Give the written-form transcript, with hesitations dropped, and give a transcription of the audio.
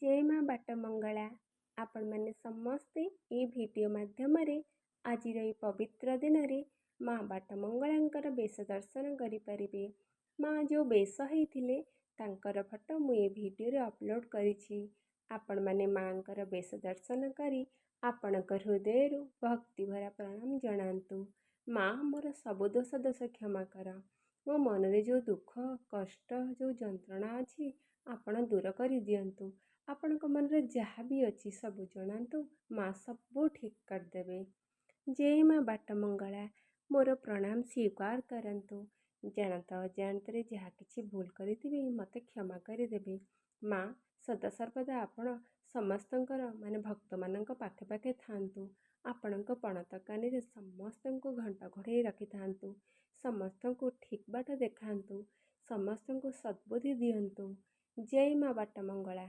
जय माँ बाटमंगला आपण मैंने समस्ते ये वीडियो माध्यम आज पवित्र दिन में माँ बाटमंगला बेश दर्शन करें। माँ जो बेश होते तांकर फोटो मुझे वीडियो अपलोड करी। आपण मैंने माँ बेश दर्शन करी आपण हृदय भक्ति भरा प्रणाम जनातु। माँ मोर सब दोष क्षमा कर। मो मन रे जो दुख कष्ट जो जंत्रणा अच्छी आपण दूर कर दियंतु। आपण मन रे जहाँ भी अच्छी सब जनातु। माँ सब ठीक करदेवे। जय माँ बाटमंगला मोर प्रणाम स्वीकार करंतु। जानत अजाणत जहाँ किसी भूल करी मते क्षमा करदेवे। माँ सदा सर्वदा आपण समस्तंकर माने भक्त मानक पाखे पाखे थांतु। आपणक पणत कानी रे समस्त को घंटा घोड़े रखि थांतु। समस्त को ठीक बाट देखांतु। समस्त को सद्बुद्धि दियंतु। जय माँ बाटमंगला।